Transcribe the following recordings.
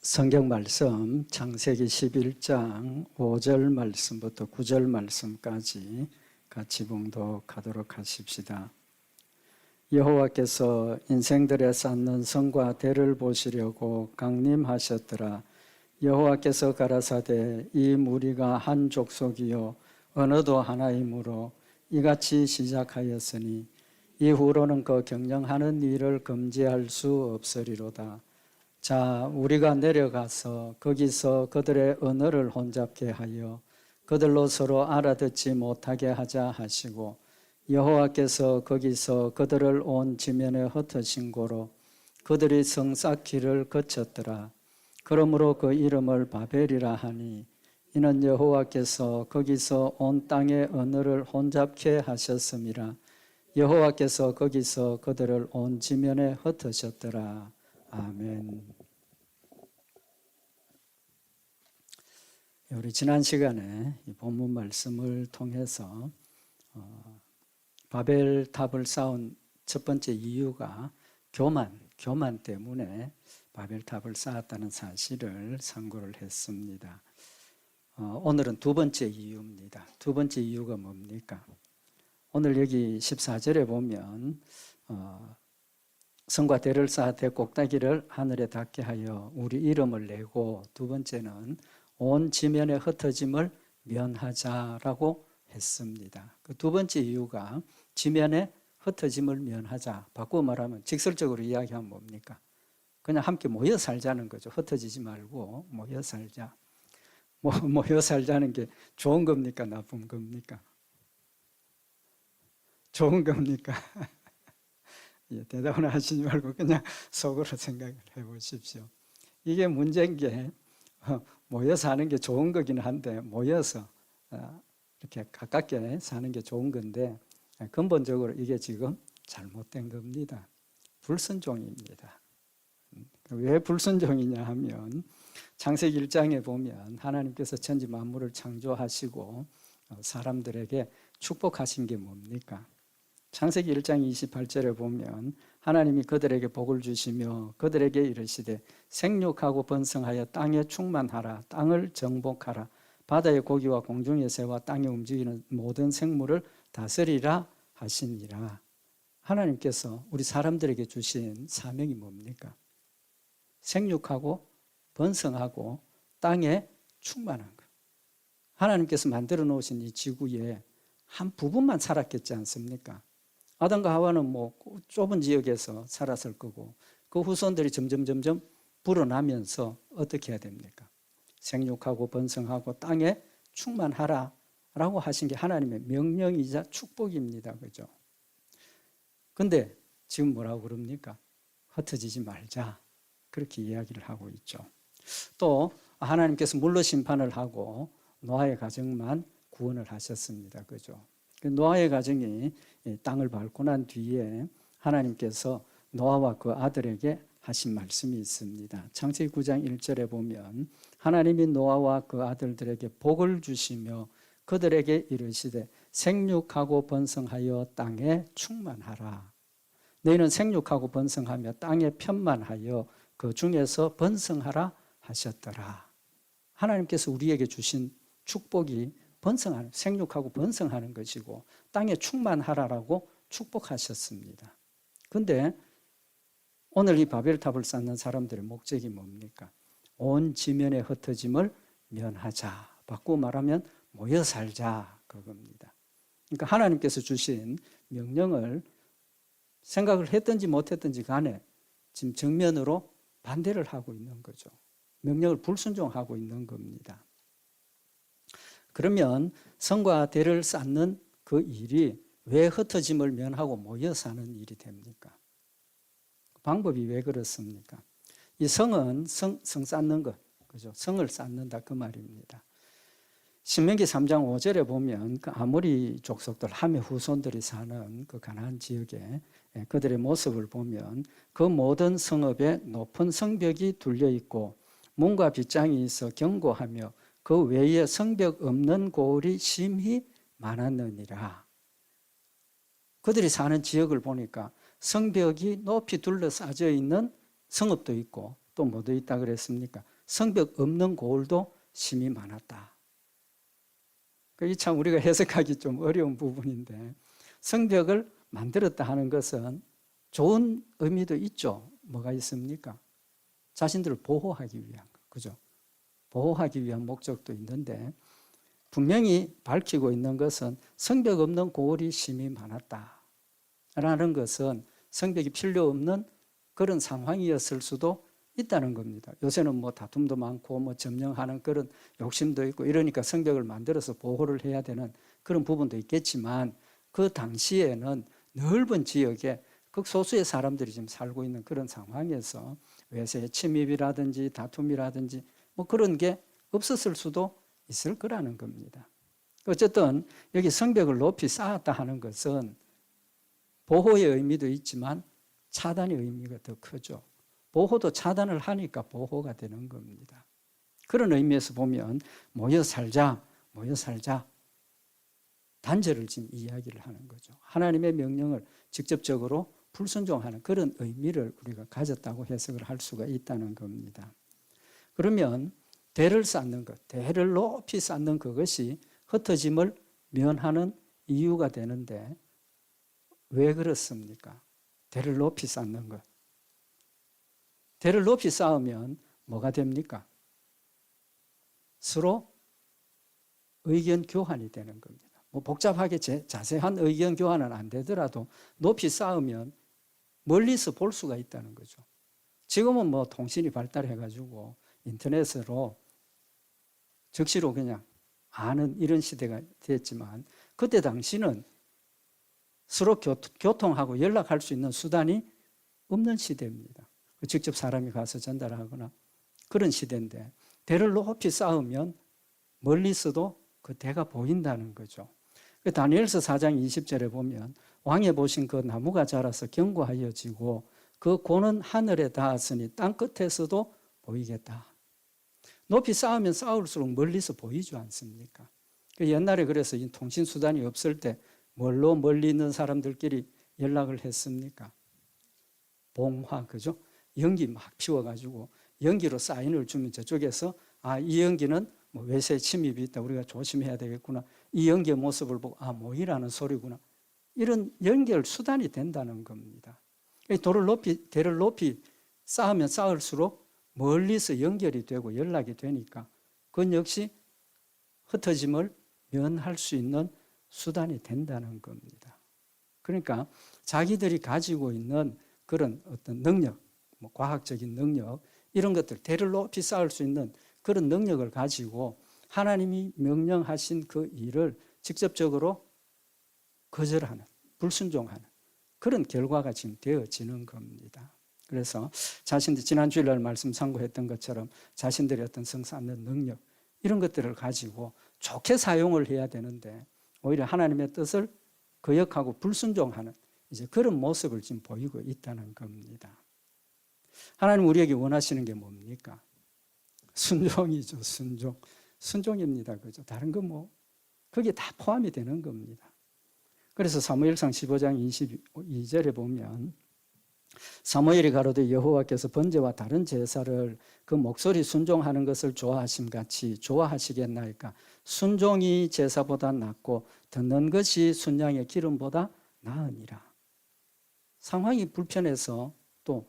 성경 말씀 창세기 11장 5절 말씀부터 9절 말씀까지 같이 봉독하도록 하십시다. 여호와께서 인생들에 쌓는 성과 대를 보시려고 강림하셨더라. 여호와께서 가라사대 이 무리가 한 족속이요 언어도 하나이므로 이같이 시작하였으니 이후로는 그 경영하는 일을 금지할 수 없으리로다. 자, 우리가 내려가서 거기서 그들의 언어를 혼잡케 하여 그들로 서로 알아듣지 못하게 하자 하시고, 여호와께서 거기서 그들을 온 지면에 흩으신 고로 그들이 성 쌓기를 거쳤더라. 그러므로 그 이름을 바벨이라 하니 이는 여호와께서 거기서 온 땅의 언어를 혼잡케 하셨음이라. 여호와께서 거기서 그들을 온 지면에 흩으셨더라. 아멘. 우리 지난 시간에 이 본문 말씀을 통해서 바벨탑을 쌓은 첫 번째 이유가 교만 때문에 바벨탑을 쌓았다는 사실을 상고를 했습니다. 오늘은 두 번째 이유입니다. 두 번째 이유가 뭡니까? 오늘 여기 14절에 보면 성과 대를 쌓아 대 꼭대기를 하늘에 닿게 하여 우리 이름을 내고, 두 번째는 온 지면의 흩어짐을 면하자라고 했습니다. 그 두 번째 이유가 지면의 흩어짐을 면하자. 바꾸어 말하면 직설적으로 이야기하면 뭡니까? 그냥 함께 모여 살자는 거죠. 흩어지지 말고 모여 살자. 모여 살자는 게 좋은 겁니까? 나쁜 겁니까? 좋은 겁니까? 대답을 하시지 말고 그냥 속으로 생각을 해보십시오. 이게 문제인 게 모여 사는 게 좋은 거긴 한데, 모여서 이렇게 가깝게 사는 게 좋은 건데 근본적으로 이게 지금 잘못된 겁니다. 불순종입니다. 왜 불순종이냐 하면 창세기 1장에 보면 하나님께서 천지 만물을 창조하시고 사람들에게 축복하신 게 뭡니까? 창세기 1장 28절에 보면 하나님이 그들에게 복을 주시며 그들에게 이르시되 생육하고 번성하여 땅에 충만하라. 땅을 정복하라. 바다의 고기와 공중의 새와 땅에 움직이는 모든 생물을 다스리라 하시니라. 하나님께서 우리 사람들에게 주신 사명이 뭡니까? 생육하고 번성하고 땅에 충만한 것. 하나님께서 만들어 놓으신 이 지구에 한 부분만 살았겠지 않습니까? 아담과 하와는 좁은 지역에서 살았을 거고, 그 후손들이 점점 불어나면서 어떻게 해야 됩니까? 생육하고 번성하고 땅에 충만하라 라고 하신 게 하나님의 명령이자 축복입니다. 그죠? 근데 지금 뭐라고 그럽니까? 흩어지지 말자. 그렇게 이야기를 하고 있죠. 또 하나님께서 물로 심판을 하고 노아의 가정만 구원을 하셨습니다. 그죠? 노아의 가정이 땅을 밟고 난 뒤에 하나님께서 노아와 그 아들에게 하신 말씀이 있습니다. 창세기 9장 1절에 보면 하나님이 노아와 그 아들들에게 복을 주시며 그들에게 이르시되 생육하고 번성하여 땅에 충만하라. 너희는 생육하고 번성하며 땅에 편만하여 그 중에서 번성하라 하셨더라. 하나님께서 우리에게 주신 축복이 번성하는, 생육하고 번성하는 것이고 땅에 충만하라라고 축복하셨습니다. 그런데 오늘 이 바벨탑을 쌓는 사람들의 목적이 뭡니까? 온 지면의 흩어짐을 면하자. 바꾸어 말하면 모여 살자, 그겁니다. 그러니까 하나님께서 주신 명령을 생각을 했든지 못했든지 간에 지금 정면으로 반대를 하고 있는 거죠. 명령을 불순종하고 있는 겁니다. 그러면 성과 대를 쌓는 그 일이 왜 흩어짐을 면하고 모여 사는 일이 됩니까? 방법이 왜 그렇습니까? 이 성은 성 쌓는 것, 그죠? 성을 쌓는다 그 말입니다. 신명기 3장 5절에 보면 그 아모리 족속들 함의 후손들이 사는 그 가나안 지역에 그들의 모습을 보면 그 모든 성읍에 높은 성벽이 둘려 있고 문과 빗장이 있어 견고하며 그 외에 성벽 없는 고을이 심히 많았느니라. 그들이 사는 지역을 보니까 성벽이 높이 둘러싸져 있는 성읍도 있고 또 뭐도 있다 그랬습니까? 성벽 없는 고을도 심이 많았다. 그게 참 우리가 해석하기 좀 어려운 부분인데, 성벽을 만들었다 하는 것은 좋은 의미도 있죠. 뭐가 있습니까? 자신들을 보호하기 위한 거, 그죠? 보호하기 위한 목적도 있는데, 분명히 밝히고 있는 것은 성벽 없는 고을이 심히 많았다 라는 것은 성벽이 필요 없는 그런 상황이었을 수도 있다는 겁니다. 요새는 뭐 다툼도 많고 뭐 점령하는 그런 욕심도 있고 이러니까 성벽을 만들어서 보호를 해야 되는 그런 부분도 있겠지만, 그 당시에는 넓은 지역에 극소수의 사람들이 지금 살고 있는 그런 상황에서 외세의 침입이라든지 다툼이라든지 뭐 그런 게 없었을 수도 있을 거라는 겁니다. 어쨌든 여기 성벽을 높이 쌓았다 하는 것은 보호의 의미도 있지만 차단의 의미가 더 크죠. 보호도 차단을 하니까 보호가 되는 겁니다. 그런 의미에서 보면 모여 살자, 모여 살자. 단절을 지금 이야기를 하는 거죠. 하나님의 명령을 직접적으로 불순종하는 그런 의미를 우리가 가졌다고 해석을 할 수가 있다는 겁니다. 그러면 대를 쌓는 것, 대를 높이 쌓는 그것이 흩어짐을 면하는 이유가 되는데, 왜 그렇습니까? 대를 높이 쌓는 것. 대를 높이 쌓으면 뭐가 됩니까? 서로 의견 교환이 되는 겁니다. 뭐 복잡하게 자세한 의견 교환은 안 되더라도 높이 쌓으면 멀리서 볼 수가 있다는 거죠. 지금은 뭐 통신이 발달해가지고 인터넷으로 즉시로 그냥 아는 이런 시대가 됐지만, 그때 당시는 서로 교통하고 연락할 수 있는 수단이 없는 시대입니다. 직접 사람이 가서 전달하거나 그런 시대인데, 대를 높이 쌓으면 멀리서도 그 대가 보인다는 거죠. 다니엘서 4장 20절에 보면 왕에 보신 그 나무가 자라서 견고하여지고 그 고는 하늘에 닿았으니 땅 끝에서도 보이겠다. 높이 쌓으면 쌓을수록 멀리서 보이지 않습니까? 옛날에 그래서 이 통신수단이 없을 때 뭘로 멀리 있는 사람들끼리 연락을 했습니까? 봉화, 그죠? 연기 막 피워가지고 연기로 사인을 주면 저쪽에서 이 연기는 뭐 외세 침입이 있다, 우리가 조심해야 되겠구나, 이 연기의 모습을 보고 모이라는 소리구나, 이런 연결 수단이 된다는 겁니다. 대를 높이 쌓으면 쌓을수록 멀리서 연결이 되고 연락이 되니까 그건 역시 흩어짐을 면할 수 있는 수단이 된다는 겁니다. 그러니까 자기들이 가지고 있는 그런 어떤 능력, 뭐 과학적인 능력, 이런 것들, 대를 높이 쌓을 수 있는 그런 능력을 가지고 하나님이 명령하신 그 일을 직접적으로 거절하는, 불순종하는 그런 결과가 지금 되어지는 겁니다. 그래서 자신들, 지난 주일날 말씀 참고했던 것처럼 자신들의 어떤 성 쌓는 능력, 이런 것들을 가지고 좋게 사용을 해야 되는데 오히려 하나님의 뜻을 거역하고 불순종하는 이제 그런 모습을 지금 보이고 있다는 겁니다. 하나님 우리에게 원하시는 게 뭡니까? 순종이죠, 순종. 순종입니다. 그죠? 다른 거 뭐, 그게 다 포함이 되는 겁니다. 그래서 사무엘상 15장 22절에 보면 사무엘이 가로되 여호와께서 번제와 다른 제사를 그 목소리 순종하는 것을 좋아하심 같이 좋아하시겠나이까? 순종이 제사보다 낫고 듣는 것이 순양의 기름보다 나으니라. 상황이 불편해서 또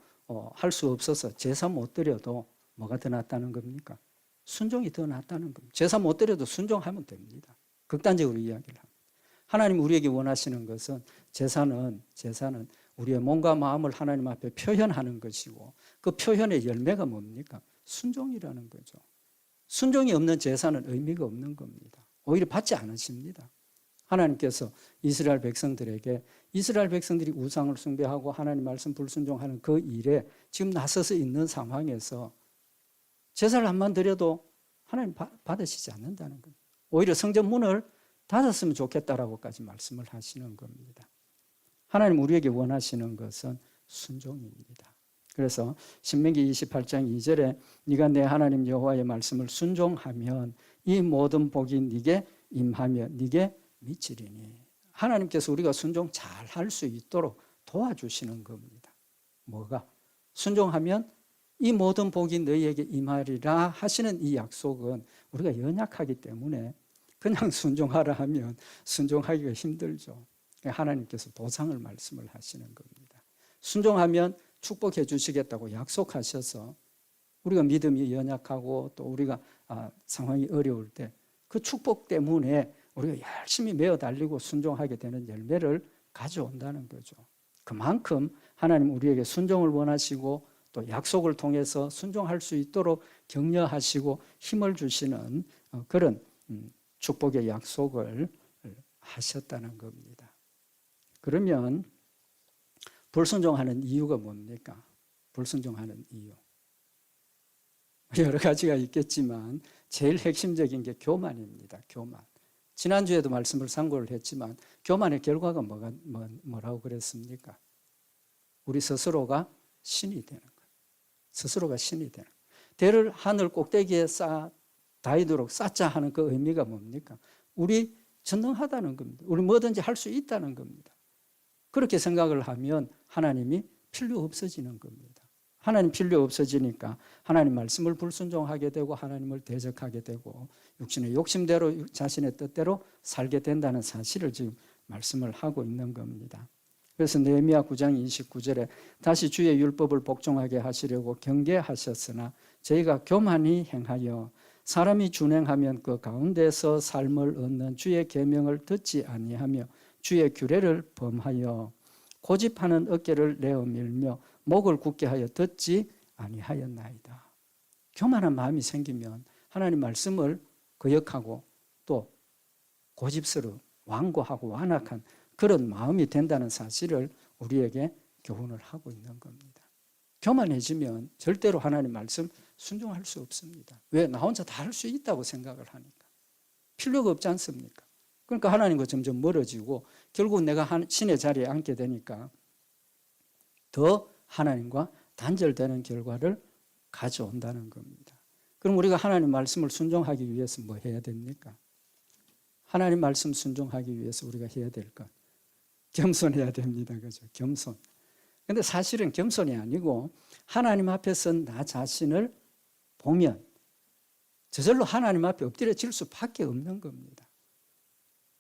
할 수 없어서 제사 못 드려도 뭐가 더 낫다는 겁니까? 순종이 더 낫다는 겁니다. 제사 못 드려도 순종하면 됩니다. 극단적으로 이야기를 합니다. 하나님 우리에게 원하시는 것은 제사는 우리의 몸과 마음을 하나님 앞에 표현하는 것이고, 그 표현의 열매가 뭡니까? 순종이라는 거죠. 순종이 없는 제사는 의미가 없는 겁니다. 오히려 받지 않으십니다. 하나님께서 이스라엘 백성들에게, 이스라엘 백성들이 우상을 숭배하고 하나님 말씀 불순종하는 그 일에 지금 나서서 있는 상황에서 제사를 한번 드려도 하나님 받으시지 않는다는 겁니다. 오히려 성전 문을 닫았으면 좋겠다라고까지 말씀을 하시는 겁니다. 하나님 우리에게 원하시는 것은 순종입니다. 그래서 신명기 28장 2절에 네가 내 하나님 여호와의 말씀을 순종하면 이 모든 복이 네게 임하며 네게 미치리니. 하나님께서 우리가 순종 잘 할 수 있도록 도와주시는 겁니다. 뭐가? 순종하면 이 모든 복이 너희에게 임하리라 하시는 이 약속은 우리가 연약하기 때문에 그냥 순종하라 하면 순종하기가 힘들죠. 하나님께서 보상을 말씀을 하시는 겁니다. 순종하면 축복해 주시겠다고 약속하셔서 우리가 믿음이 연약하고 또 우리가 상황이 어려울 때 그 축복 때문에 우리가 열심히 매어 달리고 순종하게 되는 열매를 가져온다는 거죠. 그만큼 하나님 우리에게 순종을 원하시고 또 약속을 통해서 순종할 수 있도록 격려하시고 힘을 주시는 그런 축복의 약속을 하셨다는 겁니다. 그러면 불순종하는 이유가 뭡니까? 불순종하는 이유. 여러 가지가 있겠지만 제일 핵심적인 게 교만입니다. 교만. 지난주에도 말씀을 상고를 했지만 교만의 결과가 뭐라고 그랬습니까? 우리 스스로가 신이 되는 거예요. 스스로가 신이 되는 거예요. 대를 하늘 꼭대기에 다이도록 쌓자 하는 그 의미가 뭡니까? 우리 전능하다는 겁니다. 우리 뭐든지 할 수 있다는 겁니다. 그렇게 생각을 하면 하나님이 필요 없어지는 겁니다. 하나님 필요 없어지니까 하나님 말씀을 불순종하게 되고 하나님을 대적하게 되고 육신의 욕심대로 자신의 뜻대로 살게 된다는 사실을 지금 말씀을 하고 있는 겁니다. 그래서 느헤미야 9장 29절에 다시 주의 율법을 복종하게 하시려고 경계하셨으나 저희가 교만히 행하여 사람이 준행하면 그 가운데서 삶을 얻는 주의 계명을 듣지 아니하며 주의 규례를 범하여 고집하는 어깨를 내어 밀며 목을 굳게 하여 듣지 아니하였나이다. 교만한 마음이 생기면 하나님 말씀을 거역하고 또 고집스러운 완고하고 완악한 그런 마음이 된다는 사실을 우리에게 교훈을 하고 있는 겁니다. 교만해지면 절대로 하나님 말씀 순종할 수 없습니다. 왜? 나 혼자 다 할 수 있다고 생각을 하니까. 필요가 없지 않습니까? 그러니까 하나님과 점점 멀어지고 결국 내가 신의 자리에 앉게 되니까 더 하나님과 단절되는 결과를 가져온다는 겁니다. 그럼 우리가 하나님 말씀을 순종하기 위해서 뭐 해야 됩니까? 하나님 말씀 순종하기 위해서 우리가 해야 될 것. 겸손해야 됩니다. 그죠? 겸손. 근데 사실은 겸손이 아니고 하나님 앞에서 나 자신을 보면 저절로 하나님 앞에 엎드려질 수밖에 없는 겁니다.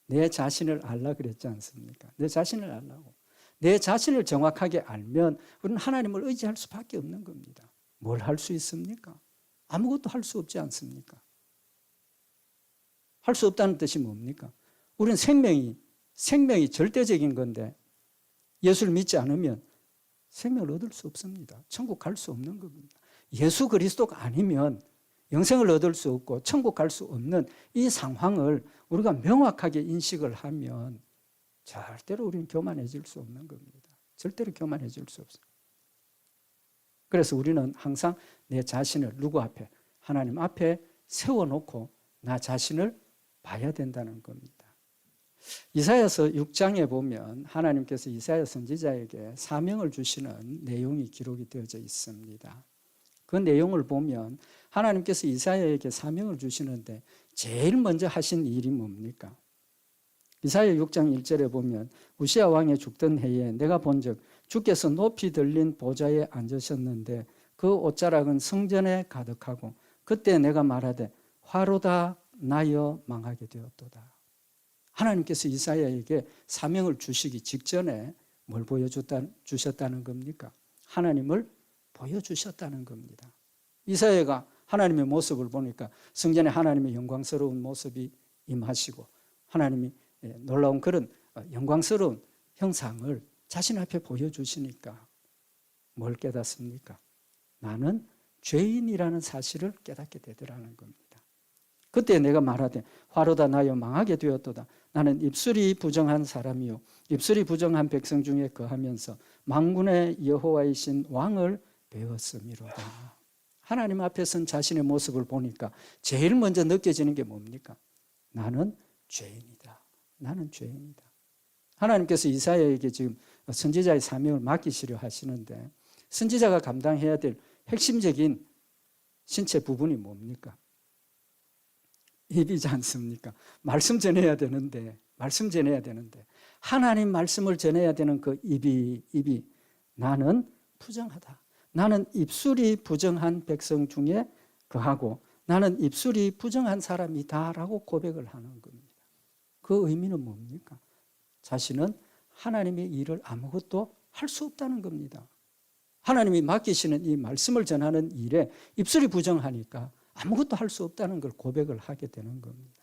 내 자신을 알라 그랬지 않습니까? 내 자신을 알라고. 내 자신을 정확하게 알면 우리는 하나님을 의지할 수밖에 없는 겁니다. 뭘 할 수 있습니까? 아무것도 할 수 없지 않습니까? 할 수 없다는 뜻이 뭡니까? 우리는 생명이 절대적인 건데 예수를 믿지 않으면 생명을 얻을 수 없습니다. 천국 갈 수 없는 겁니다. 예수 그리스도가 아니면 영생을 얻을 수 없고 천국 갈 수 없는 이 상황을 우리가 명확하게 인식을 하면 절대로 우리는 교만해질 수 없는 겁니다. 절대로 교만해질 수 없어요. 그래서 우리는 항상 내 자신을 누구 앞에? 하나님 앞에 세워놓고 나 자신을 봐야 된다는 겁니다. 이사야서 6장에 보면 하나님께서 이사야 선지자에게 사명을 주시는 내용이 기록이 되어져 있습니다. 그 내용을 보면 하나님께서 이사야에게 사명을 주시는데 제일 먼저 하신 일이 뭡니까? 이사야 6장 1절에 보면 우시야 왕이 죽던 해에 내가 본즉 주께서 높이 들린 보좌에 앉으셨는데 그 옷자락은 성전에 가득하고 그때 내가 말하되 화로다 나여 망하게 되었도다. 하나님께서 이사야에게 사명을 주시기 직전에 뭘 보여주셨다는 겁니까? 하나님을 보여주셨다는 겁니다. 이사야가 하나님의 모습을 보니까 성전에 하나님의 영광스러운 모습이 임하시고 하나님이 놀라운 그런 영광스러운 형상을 자신 앞에 보여주시니까 뭘 깨닫습니까? 나는 죄인이라는 사실을 깨닫게 되더라는 겁니다. 그때 내가 말하되 화로다 나여 망하게 되었도다. 나는 입술이 부정한 사람이요 입술이 부정한 백성 중에 거하면서 만군의 여호와이신 왕을 배웠음이로다. 하나님 앞에 선 자신의 모습을 보니까 제일 먼저 느껴지는 게 뭡니까? 나는 죄인이다. 나는 죄인이다. 하나님께서 이사야에게 지금 선지자의 사명을 맡기시려 하시는데 선지자가 감당해야 될 핵심적인 신체 부분이 뭡니까? 입이지 않습니까? 말씀 전해야 되는데 하나님 말씀을 전해야 되는 그 입이 나는 부정하다. 나는 입술이 부정한 백성 중에 거하고 나는 입술이 부정한 사람이다라고 고백을 하는 겁니다. 그 의미는 뭡니까? 자신은 하나님의 일을 아무것도 할 수 없다는 겁니다. 하나님이 맡기시는 이 말씀을 전하는 일에 입술이 부정하니까 아무것도 할 수 없다는 걸 고백을 하게 되는 겁니다.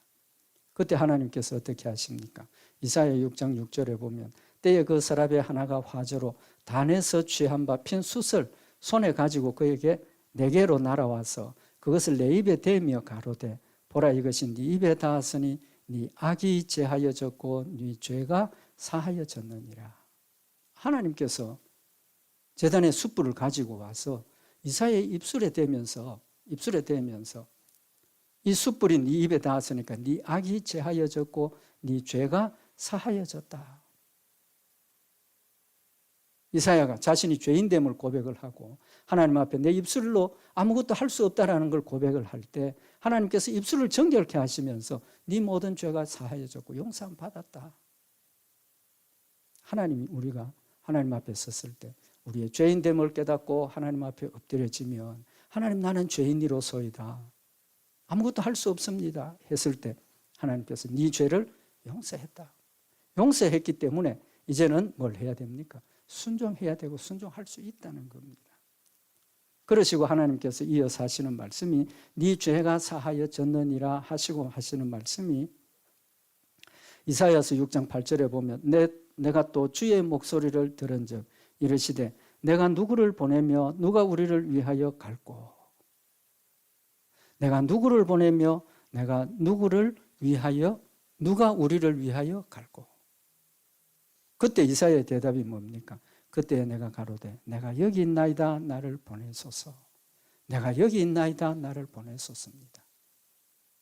그때 하나님께서 어떻게 하십니까? 이사야 6장 6절에 보면 때에 그 서랍의 하나가 화저로 단에서 취한 바 핀 숯을 손에 가지고 그에게 내게로 날아와서 그것을 내 입에 대며 가로되 보라 이것이 네 입에 닿았으니 네 악이 제하여졌고 네 죄가 사하여졌느니라. 하나님께서 제단의 숯불을 가지고 와서 이사야의 입술에 대면서 이 숯불이 네 입에 닿았으니까 네 악이 제하여졌고 네 죄가 사하여졌다. 이사야가 자신이 죄인됨을 고백을 하고 하나님 앞에 내 입술로 아무것도 할 수 없다라는 걸 고백을 할 때 하나님께서 입술을 정결케 하시면서 네 모든 죄가 사하여졌고 용서함 받았다. 하나님이 우리가 하나님 앞에 섰을 때 우리의 죄인됨을 깨닫고 하나님 앞에 엎드려지면 하나님 나는 죄인이로소이다. 아무것도 할 수 없습니다. 했을 때 하나님께서 네 죄를 용서했다. 용서했기 때문에 이제는 뭘 해야 됩니까? 순종해야 되고 순종할 수 있다는 겁니다. 그러시고 하나님께서 이어서 하시는 말씀이 네 죄가 사하여졌느니라 하시고 하시는 말씀이 이사야서 6장 8절에 보면 내가 또 주의 목소리를 들은즉 이르시되 내가 누구를 보내며 누가 우리를 위하여 갈꼬. 내가 누구를 보내며 내가 누구를 위하여 누가 우리를 위하여 갈꼬. 그때 이사야의 대답이 뭡니까? 그때 내가 가로되 내가 여기 있나이다 나를 보내소서. 내가 여기 있나이다 나를 보내소서입니다.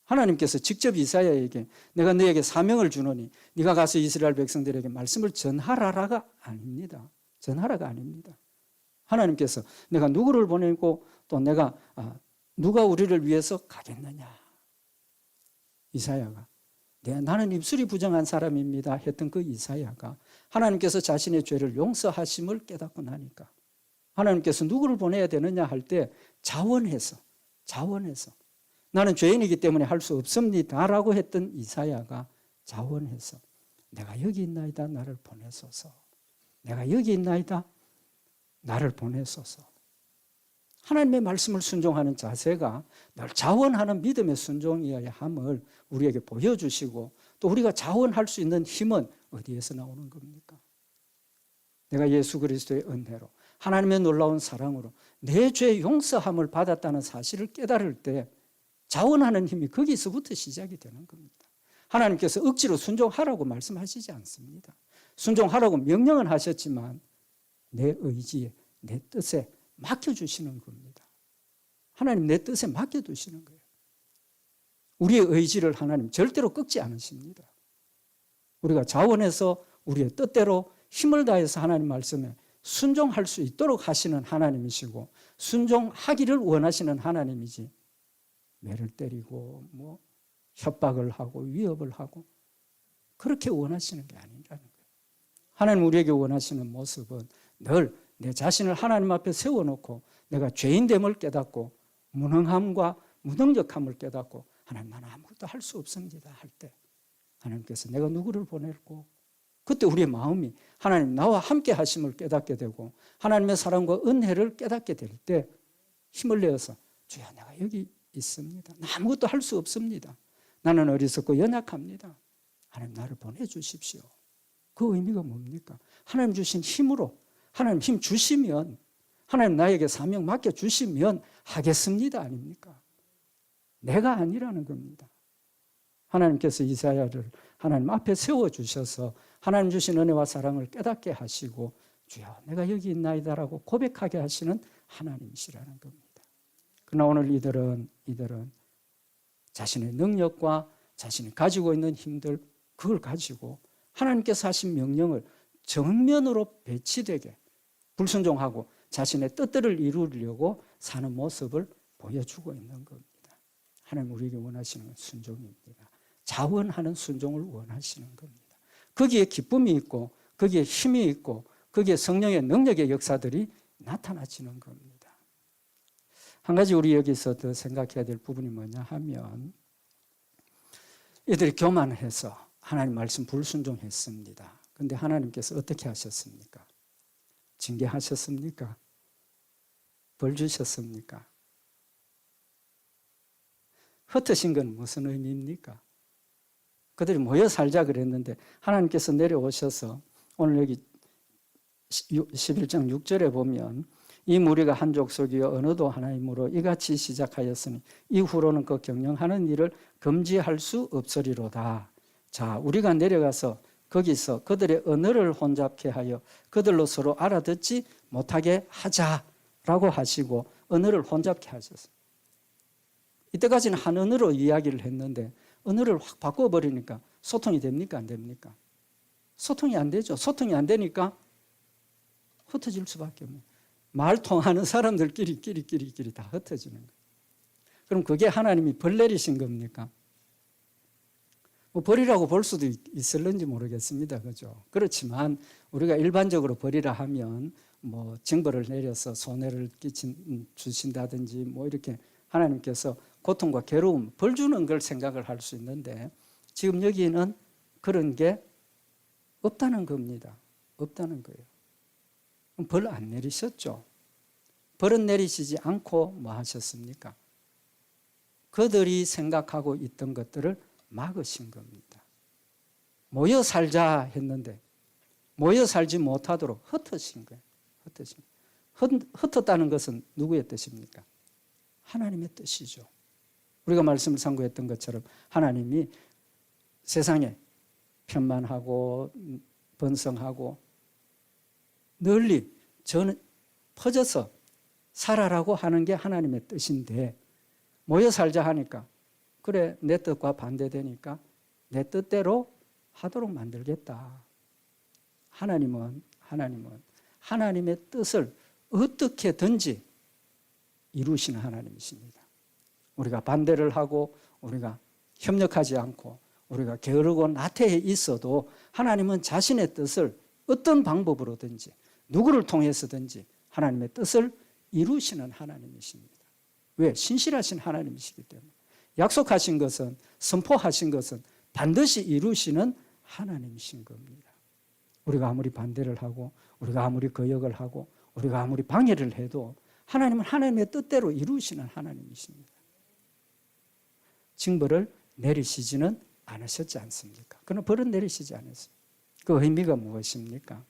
하나님께서 직접 이사야에게 내가 너에게 사명을 주노니 네가 가서 이스라엘 백성들에게 말씀을 전하라가 아닙니다. 전하라가 아닙니다. 하나님께서 내가 누구를 보내고 또 내가 누가 우리를 위해서 가겠느냐. 이사야가 나는 입술이 부정한 사람입니다 했던 그 이사야가 하나님께서 자신의 죄를 용서하심을 깨닫고 나니까 하나님께서 누구를 보내야 되느냐 할 때 자원해서 나는 죄인이기 때문에 할 수 없습니다라고 했던 이사야가 자원해서 내가 여기 있나이다 나를 보내소서. 내가 여기 있나이다 나를 보내소서. 하나님의 말씀을 순종하는 자세가 늘 자원하는 믿음의 순종이어야 함을 우리에게 보여주시고 또 우리가 자원할 수 있는 힘은 어디에서 나오는 겁니까? 내가 예수 그리스도의 은혜로 하나님의 놀라운 사랑으로 내 죄 용서함을 받았다는 사실을 깨달을 때 자원하는 힘이 거기서부터 시작이 되는 겁니다. 하나님께서 억지로 순종하라고 말씀하시지 않습니다. 순종하라고 명령은 하셨지만 내 의지에 내 뜻에 맡겨주시는 겁니다. 하나님 내 뜻에 맡겨두시는 거예요. 우리의 의지를 하나님 절대로 꺾지 않으십니다. 우리가 자원해서 우리의 뜻대로 힘을 다해서 하나님 말씀에 순종할 수 있도록 하시는 하나님이시고 순종하기를 원하시는 하나님이지 매를 때리고 협박을 하고 위협을 하고 그렇게 원하시는 게 아니라는 거예요. 하나님 우리에게 원하시는 모습은 늘 내 자신을 하나님 앞에 세워놓고 내가 죄인됨을 깨닫고 무능함과 무능력함을 깨닫고 하나님 나는 아무것도 할 수 없습니다 할 때 하나님께서 내가 누구를 보낼고 그때 우리의 마음이 하나님 나와 함께 하심을 깨닫게 되고 하나님의 사랑과 은혜를 깨닫게 될 때 힘을 내어서 주여 내가 여기 있습니다. 나 아무것도 할 수 없습니다. 나는 어리석고 연약합니다. 하나님 나를 보내주십시오. 그 의미가 뭡니까? 하나님 주신 힘으로 하나님 힘 주시면 하나님 나에게 사명 맡겨주시면 하겠습니다 아닙니까? 내가 아니라는 겁니다. 하나님께서 이사야를 하나님 앞에 세워주셔서 하나님 주신 은혜와 사랑을 깨닫게 하시고 주여 내가 여기 있나이다라고 고백하게 하시는 하나님이시라는 겁니다. 그러나 오늘 이들은 자신의 능력과 자신이 가지고 있는 힘들 그걸 가지고 하나님께서 하신 명령을 정면으로 배치되게 불순종하고 자신의 뜻들을 이루려고 사는 모습을 보여주고 있는 겁니다. 하나님 우리에게 원하시는 건 순종입니다. 자원하는 순종을 원하시는 겁니다. 거기에 기쁨이 있고 거기에 힘이 있고 거기에 성령의 능력의 역사들이 나타나지는 겁니다. 한 가지 우리 여기서 더 생각해야 될 부분이 뭐냐 하면 이들이 교만해서 하나님 말씀 불순종했습니다. 그런데 하나님께서 어떻게 하셨습니까? 징계하셨습니까? 벌 주셨습니까? 흩으신 건 무슨 의미입니까? 그들이 모여 살자 그랬는데 하나님께서 내려오셔서 오늘 여기 11장 6절에 보면 이 무리가 한 족속이여 어느도 하나님으로 이같이 시작하였으니 이후로는 그 경영하는 일을 금지할 수 없으리로다. 자, 우리가 내려가서 거기서 그들의 언어를 혼잡케 하여 그들로 서로 알아듣지 못하게 하자라고 하시고 언어를 혼잡케 하셨어요. 이때까지는 한 언어로 이야기를 했는데 언어를 확 바꿔버리니까 소통이 됩니까? 안 됩니까? 소통이 안 되죠. 소통이 안 되니까 흩어질 수밖에 없네요. 말 통하는 사람들끼리 다 흩어지는 거예요. 그럼 그게 하나님이 벌 내리신 겁니까? 뭐 벌이라고 볼 수도 있을는지 모르겠습니다. 그죠? 그렇지만 우리가 일반적으로 벌이라 하면 뭐 징벌을 내려서 손해를 주신다든지 뭐 이렇게 하나님께서 고통과 괴로움, 벌 주는 걸 생각을 할 수 있는데 지금 여기는 그런 게 없다는 겁니다. 없다는 거예요. 벌 안 내리셨죠? 벌은 내리시지 않고 뭐 하셨습니까? 그들이 생각하고 있던 것들을 막으신 겁니다. 모여 살자 했는데 모여 살지 못하도록 흩으신 거예요. 흩었다는 것은 누구의 뜻입니까? 하나님의 뜻이죠. 우리가 말씀을 상고했던 것처럼 하나님이 세상에 편만하고 번성하고 널리 저는 퍼져서 살아라고 하는 게 하나님의 뜻인데 모여 살자 하니까 그래 내 뜻과 반대되니까 내 뜻대로 하도록 만들겠다. 하나님은 하나님의 뜻을 어떻게든지 이루시는 하나님이십니다. 우리가 반대를 하고 우리가 협력하지 않고 우리가 게으르고 나태해 있어도 하나님은 자신의 뜻을 어떤 방법으로든지 누구를 통해서든지 하나님의 뜻을 이루시는 하나님이십니다. 왜? 신실하신 하나님이시기 때문에. 약속하신 것은, 선포하신 것은 반드시 이루시는 하나님이신 겁니다. 우리가 아무리 반대를 하고 우리가 아무리 거역을 하고 우리가 아무리 방해를 해도 하나님은 하나님의 뜻대로 이루시는 하나님이십니다. 징벌을 내리시지는 않으셨지 않습니까? 그는 벌은 내리시지 않았어요. 그 의미가 무엇입니까?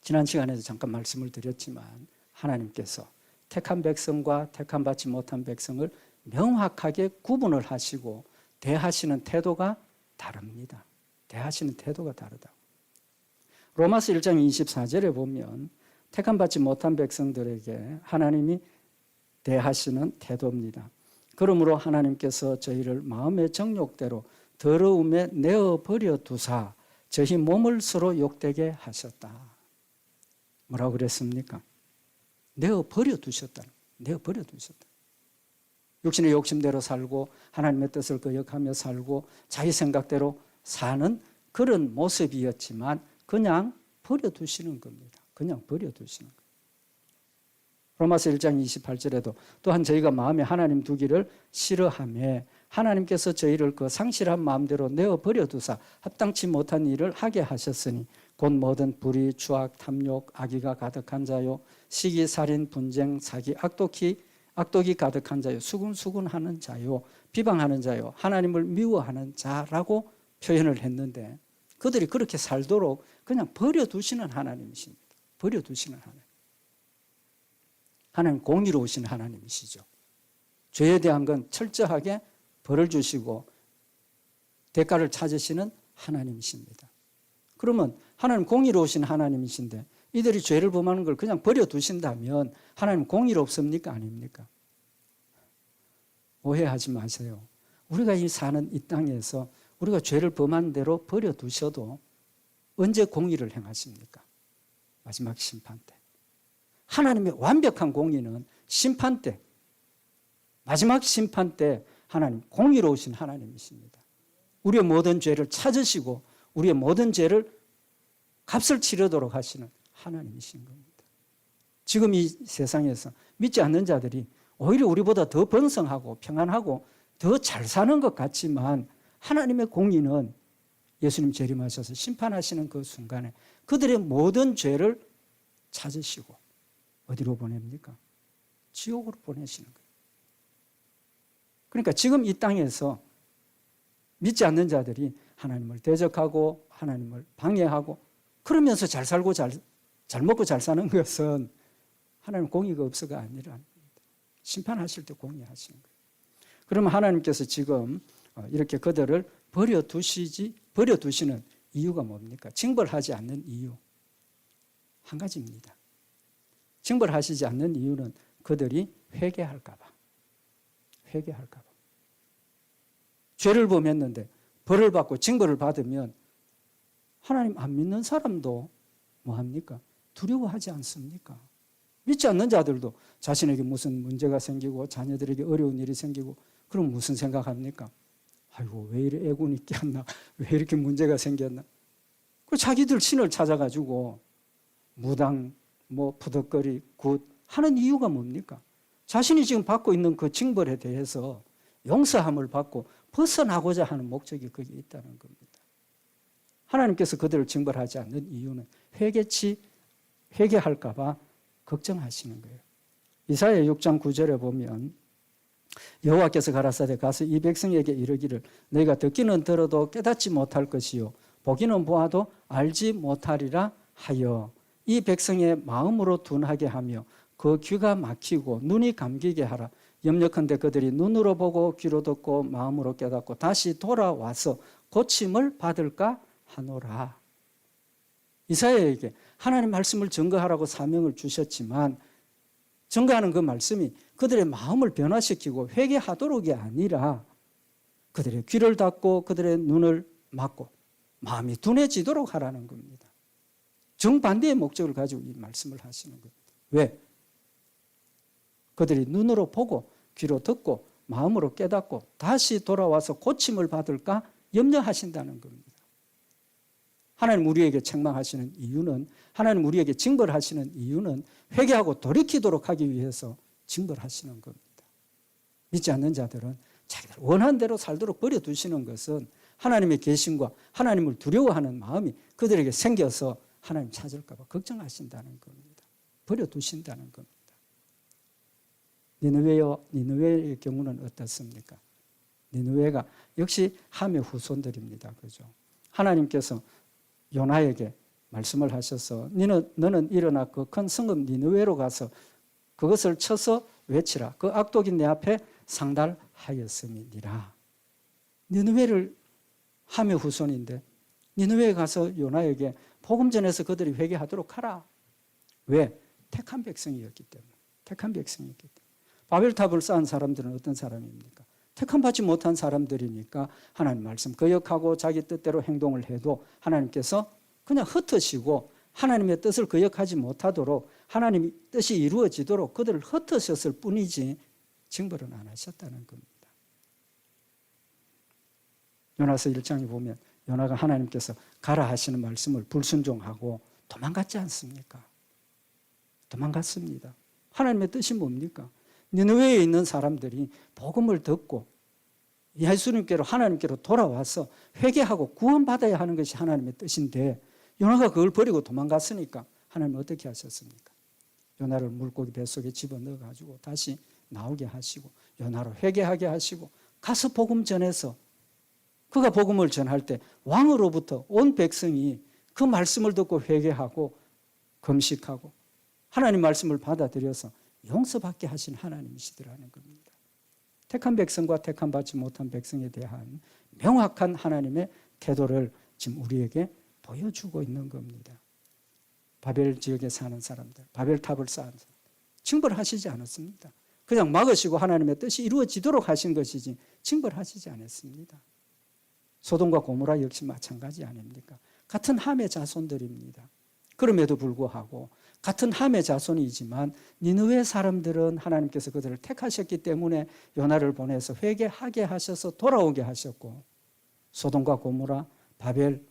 지난 시간에도 잠깐 말씀을 드렸지만 하나님께서 택한 백성과 택한 받지 못한 백성을 명확하게 구분을 하시고 대하시는 태도가 다릅니다. 대하시는 태도가 다르다고. 로마서 1장 24절에 보면 택한 받지 못한 백성들에게 하나님이 대하시는 태도입니다. 그러므로 하나님께서 저희를 마음의 정욕대로 더러움에 내어버려 두사 저희 몸을 서로 욕되게 하셨다. 뭐라고 그랬습니까? 내어버려 두셨다. 내어버려 두셨다. 육신의 욕심대로 살고 하나님의 뜻을 거역하며 살고 자기 생각대로 사는 그런 모습이었지만 그냥 버려두시는 겁니다. 그냥 버려두시는 거예요. 로마서 1장 28절에도 또한 저희가 마음에 하나님 두기를 싫어하며 하나님께서 저희를 그 상실한 마음대로 내어버려 두사 합당치 못한 일을 하게 하셨으니 곧 모든 불의, 추악, 탐욕, 악의가 가득한 자요 시기, 살인, 분쟁, 사기, 악독이 가득한 자요 수군수군하는 자요 비방하는 자요 하나님을 미워하는 자라고 표현을 했는데 그들이 그렇게 살도록 그냥 버려두시는 하나님이십니다. 버려두시는 하나님. 하나님 공의로우신 하나님이시죠. 죄에 대한 건 철저하게 벌을 주시고 대가를 찾으시는 하나님이십니다. 그러면 하나님 공의로우신 하나님이신데 이들이 죄를 범하는 걸 그냥 버려두신다면 하나님 공의롭습니까? 아닙니까? 오해하지 마세요. 우리가 사는 이 땅에서 우리가 죄를 범한 대로 버려두셔도 언제 공의를 행하십니까? 마지막 심판 때. 하나님의 완벽한 공의는 심판 때, 마지막 심판 때 하나님 공의로우신 하나님이십니다. 우리의 모든 죄를 찾으시고 우리의 모든 죄를 값을 치르도록 하시는 하나님이신 겁니다. 지금 이 세상에서 믿지 않는 자들이 오히려 우리보다 더 번성하고 평안하고 더 잘 사는 것 같지만 하나님의 공의는 예수님 재림하셔서 심판하시는 그 순간에 그들의 모든 죄를 찾으시고 어디로 보냅니까? 지옥으로 보내시는 거예요. 그러니까 지금 이 땅에서 믿지 않는 자들이 하나님을 대적하고 하나님을 방해하고 그러면서 잘 살고 잘 먹고 잘 사는 것은 하나님 공의가 없어가 아니라 심판하실 때 공의하시는 거예요. 그러면 하나님께서 지금 이렇게 그들을 버려두시는 이유가 뭡니까? 징벌하지 않는 이유 한 가지입니다. 징벌하시지 않는 이유는 그들이 회개할까 봐. 죄를 범했는데 벌을 받고 징벌을 받으면 하나님 안 믿는 사람도 뭐합니까? 두려워하지 않습니까? 믿지 않는 자들도 자신에게 무슨 문제가 생기고 자녀들에게 어려운 일이 생기고 그럼 무슨 생각합니까? 아이고 왜 이래 애군이 꼈나? 왜 이렇게 문제가 생겼나? 그 자기들 신을 찾아가지고 무당, 푸덕거리, 굿 하는 이유가 뭡니까? 자신이 지금 받고 있는 그 징벌에 대해서 용서함을 받고 벗어나고자 하는 목적이 거기에 있다는 겁니다. 하나님께서 그들을 징벌하지 않는 이유는 회개할까 봐 걱정하시는 거예요. 이사야 6장 9절에 보면 여호와께서 가라사대 가서 이 백성에게 이르기를 너희가 듣기는 들어도 깨닫지 못할 것이요 보기는 보아도 알지 못하리라 하여 이 백성의 마음으로 둔하게 하며 그 귀가 막히고 눈이 감기게 하라. 염려컨대 그들이 눈으로 보고 귀로 듣고 마음으로 깨닫고 다시 돌아와서 고침을 받을까 하노라. 이사야에게 하나님 말씀을 증거하라고 사명을 주셨지만 증거하는 그 말씀이 그들의 마음을 변화시키고 회개하도록이 아니라 그들의 귀를 닫고 그들의 눈을 막고 마음이 둔해지도록 하라는 겁니다. 정반대의 목적을 가지고 이 말씀을 하시는 거예요. 왜? 그들이 눈으로 보고 귀로 듣고 마음으로 깨닫고 다시 돌아와서 고침을 받을까 염려하신다는 겁니다. 하나님 우리에게 책망하시는 이유는 하나님 우리에게 징벌하시는 이유는 회개하고 돌이키도록 하기 위해서 징벌하시는 겁니다. 믿지 않는 자들은 자기들 원하는 대로 살도록 버려두시는 것은 하나님의 계심과 하나님을 두려워하는 마음이 그들에게 생겨서 하나님 찾을까 봐 걱정하신다는 겁니다. 버려두신다는 겁니다. 니느웨의 경우는 어떻습니까? 니느웨가 역시 함의 후손들입니다. 그죠? 하나님께서 요나에게 말씀을 하셔서 너는 일어나 그 큰 성읍 니느웨로 가서 그것을 쳐서 외치라. 그 악독이 내 앞에 상달하였음이니라. 니느웨를 함의 후손인데 니느웨에 가서 요나에게 복음 전해서 그들이 회개하도록 하라. 왜? 택한 백성이었기 때문에. 바벨탑을 쌓은 사람들은 어떤 사람입니까? 택함받지 못한 사람들이니까 하나님 말씀 거역하고 자기 뜻대로 행동을 해도 하나님께서 그냥 흩으시고 하나님의 뜻을 거역하지 못하도록 하나님의 뜻이 이루어지도록 그들을 흩으셨을 뿐이지 징벌은 안 하셨다는 겁니다. 요나서 1장에 보면 요나가 하나님께서 가라 하시는 말씀을 불순종하고 도망갔지 않습니까? 도망갔습니다. 하나님의 뜻이 뭡니까? 니느웨에 있는 사람들이 복음을 듣고 예수님께로 하나님께로 돌아와서 회개하고 구원받아야 하는 것이 하나님의 뜻인데 요나가 그걸 버리고 도망갔으니까 하나님은 어떻게 하셨습니까? 요나를 물고기 뱃속에 집어넣어가지고 다시 나오게 하시고 요나로 회개하게 하시고 가서 복음 전해서 그가 복음을 전할 때 왕으로부터 온 백성이 그 말씀을 듣고 회개하고 금식하고 하나님 말씀을 받아들여서 용서받게 하신 하나님이시더라는 겁니다. 택한 백성과 택함받지 못한 백성에 대한 명확한 하나님의 태도를 지금 우리에게 보여주고 있는 겁니다. 바벨 지역에 사는 사람들, 바벨탑을 쌓은 사람들, 징벌하시지 않았습니다. 그냥 막으시고 하나님의 뜻이 이루어지도록 하신 것이지 징벌하시지 않았습니다. 소돔과 고모라 역시 마찬가지 아닙니까? 같은 함의 자손들입니다. 그럼에도 불구하고 같은 함의 자손이지만 니느웨 사람들은 하나님께서 그들을 택하셨기 때문에 요나를 보내서 회개하게 하셔서 돌아오게 하셨고 소돔과 고모라, 바벨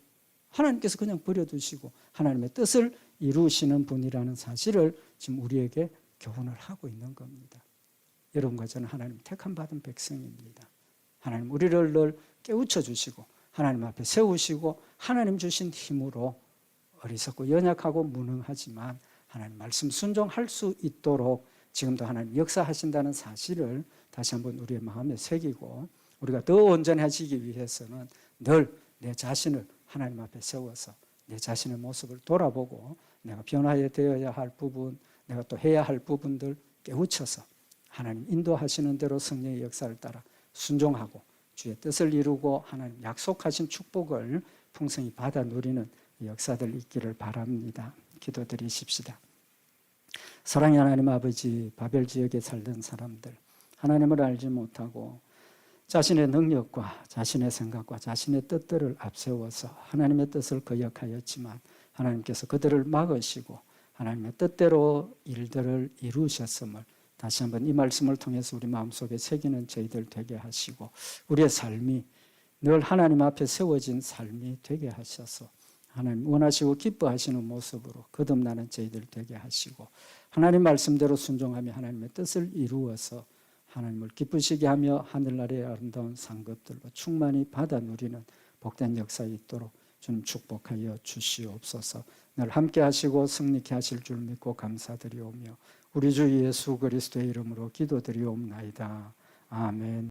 하나님께서 그냥 버려두시고 하나님의 뜻을 이루시는 분이라는 사실을 지금 우리에게 교훈을 하고 있는 겁니다. 여러분과 저는 하나님 택함 받은 백성입니다. 하나님 우리를 늘 깨우쳐 주시고 하나님 앞에 세우시고 하나님 주신 힘으로 어리석고 연약하고 무능하지만 하나님 말씀 순종할 수 있도록 지금도 하나님 역사하신다는 사실을 다시 한번 우리의 마음에 새기고 우리가 더 온전해지기 위해서는 늘 내 자신을 하나님 앞에 세워서 내 자신의 모습을 돌아보고 내가 변화되어야 할 부분, 내가 또 해야 할 부분들 깨우쳐서 하나님 인도하시는 대로 성령의 역사를 따라 순종하고 주의 뜻을 이루고 하나님 약속하신 축복을 풍성히 받아 누리는 역사들 있기를 바랍니다. 기도드리십시다. 사랑의 하나님 아버지, 바벨 지역에 살던 사람들, 하나님을 알지 못하고 자신의 능력과 자신의 생각과 자신의 뜻들을 앞세워서 하나님의 뜻을 거역하였지만 하나님께서 그들을 막으시고 하나님의 뜻대로 일들을 이루셨음을 다시 한번 이 말씀을 통해서 우리 마음속에 새기는 저희들 되게 하시고 우리의 삶이 늘 하나님 앞에 세워진 삶이 되게 하셔서 하나님 원하시고 기뻐하시는 모습으로 거듭나는 저희들 되게 하시고 하나님 말씀대로 순종하며 하나님의 뜻을 이루어서 하나님을 기쁘시게 하며 하늘나라의 아름다운 상급들로 충만히 받아 누리는 복된 역사에 있도록 주님 축복하여 주시옵소서. 늘 함께 하시고 승리케 하실 줄 믿고 감사드리오며 우리 주 예수 그리스도의 이름으로 기도드리옵나이다. 아멘.